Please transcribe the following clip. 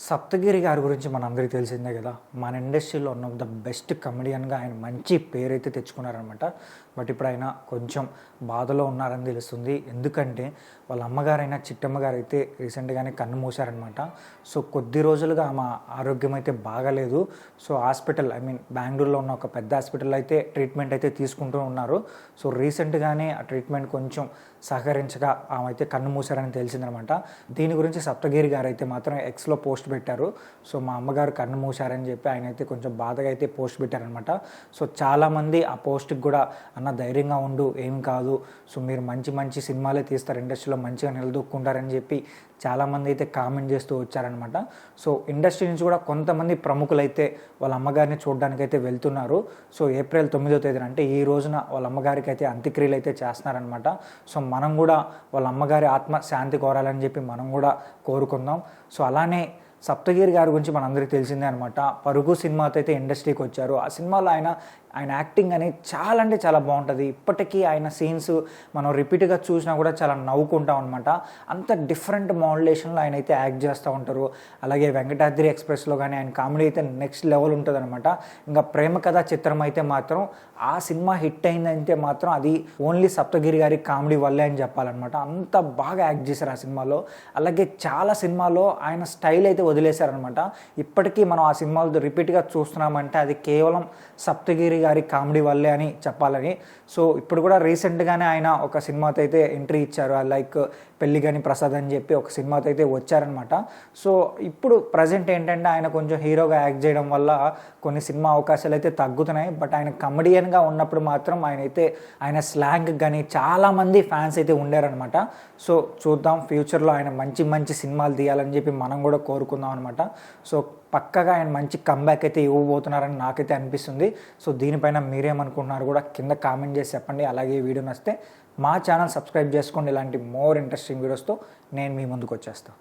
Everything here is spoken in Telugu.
సప్తగిరి గారి గురించి మనందరికీ తెలిసిందే కదా. మన ఇండస్ట్రీలో వన్ ఆఫ్ ద బెస్ట్ కమెడియన్గా ఆయన మంచి పేరైతే తెచ్చుకున్నారనమాట. బట్ ఇప్పుడు ఆయన కొంచెం బాధలో ఉన్నారని తెలుస్తుంది. ఎందుకంటే వాళ్ళ అమ్మగారైన చిట్టమ్మ గారు అయితే రీసెంట్గానే కన్ను మూశారనమాట. సో కొద్ది రోజులుగా ఆమె ఆరోగ్యం అయితే బాగాలేదు. సో హాస్పిటల్ బెంగళూరులో ఉన్న ఒక పెద్ద హాస్పిటల్లో అయితే ట్రీట్మెంట్ అయితే తీసుకుంటూ ఉన్నారు. సో రీసెంట్గానే ఆ ట్రీట్మెంట్ కొంచెం సహకరించగా ఆమె అయితే కన్ను మూశారని తెలిసిందనమాట. దీని గురించి సప్తగిరి గారు అయితే మాత్రం ఎక్స్లో పోస్ట్ పెట్టారు. సో మా అమ్మగారు కన్ను మూశారని చెప్పి ఆయన అయితే కొంచెం బాధగా అయితే పోస్ట్ పెట్టారనమాట. సో చాలామంది ఆ పోస్ట్కి కూడా అన్న ధైర్యంగా ఉండు, ఏం కాదు, సో మీరు మంచి మంచి సినిమాలే తీస్తారు, ఇండస్ట్రీలో మంచిగా నిలదొక్కుంటారని చెప్పి చాలామంది అయితే కామెంట్ చేస్తూ వచ్చారనమాట. సో ఇండస్ట్రీ నుంచి కూడా కొంతమంది ప్రముఖులు అయితే వాళ్ళ అమ్మగారిని చూడడానికి అయితే వెళ్తున్నారు. సో ఏప్రిల్ 9వ తేదీన అంటే ఈ రోజున వాళ్ళ అమ్మగారికి అయితే అంత్యక్రియలు అయితే చేస్తున్నారనమాట. సో మనం కూడా వాళ్ళ అమ్మగారి ఆత్మ శాంతి కోరాలని చెప్పి మనం కూడా కోరుకుందాం. సో అలానే సప్తగిరి గారి గురించి మనందరికీ తెలిసిందే అనమాట. పరుగు సినిమాతో అయితే ఇండస్ట్రీకి వచ్చారు. ఆ సినిమాలో ఆయన యాక్టింగ్ అనేది చాలా అంటే చాలా బాగుంటుంది. ఇప్పటికీ ఆయన సీన్స్ మనం రిపీట్గా చూసినా కూడా చాలా నవ్వుకుంటాం అనమాట. అంత డిఫరెంట్ మోడ్యులేషన్లో ఆయన అయితే యాక్ట్ చేస్తూ ఉంటారు. అలాగే వెంకటాద్రి ఎక్స్ప్రెస్లో కానీ ఆయన కామెడీ అయితే నెక్స్ట్ లెవెల్ ఉంటుంది అనమాట. ఇంకా ప్రేమ కథా చిత్రం అయితే మాత్రం ఆ సినిమా హిట్ అయిందంటే మాత్రం అది ఓన్లీ సప్తగిరి గారి కామెడీ వల్లే అని చెప్పాలన్నమాట. అంత బాగా యాక్ట్ చేశారు ఆ సినిమాలో. అలాగే చాలా సినిమాలో ఆయన స్టైల్ అయితే వదిలేశారనమాట. ఇప్పటికీ మనం ఆ సినిమాలతో రిపీట్గా చూస్తున్నామంటే అది కేవలం సప్తగిరి గారి కామెడీ వల్లే అని చెప్పాలని. సో ఇప్పుడు కూడా రీసెంట్గానే ఆయన ఒక సినిమాతో అయితే ఎంట్రీ ఇచ్చారు. లైక్ పెళ్ళిగాని ప్రసాద్ అని చెప్పి ఒక సినిమాతో అయితే వచ్చారనమాట. సో ఇప్పుడు ప్రజెంట్ ఏంటంటే ఆయన కొంచెం హీరోగా యాక్ట్ చేయడం వల్ల కొన్ని సినిమా అవకాశాలు అయితే తగ్గుతున్నాయి. బట్ ఆయన కమెడియన్గా ఉన్నప్పుడు మాత్రం ఆయన స్లాంగ్ కానీ చాలామంది ఫ్యాన్స్ అయితే ఉండారనమాట. సో చూద్దాం, ఫ్యూచర్లో ఆయన మంచి మంచి సినిమాలు తీయాలని చెప్పి మనం కూడా కోరుకుందాం అనమాట. సో పక్కగా ఆయన మంచి కంబ్యాక్ అయితే ఇవ్వబోతున్నారని నాకైతే అనిపిస్తుంది. సో దీనిపైన మీరేమనుకుంటున్నారు కూడా కింద కామెంట్ చేసి చెప్పండి. అలాగే ఈ వీడియో నచ్చితే మా ఛానల్ సబ్స్క్రైబ్ చేసుకోండి. ఇలాంటి మోర్ ఇంట్రెస్టింగ్ వీడియోస్తో నేను మీ ముందుకు వచ్చేస్తాను.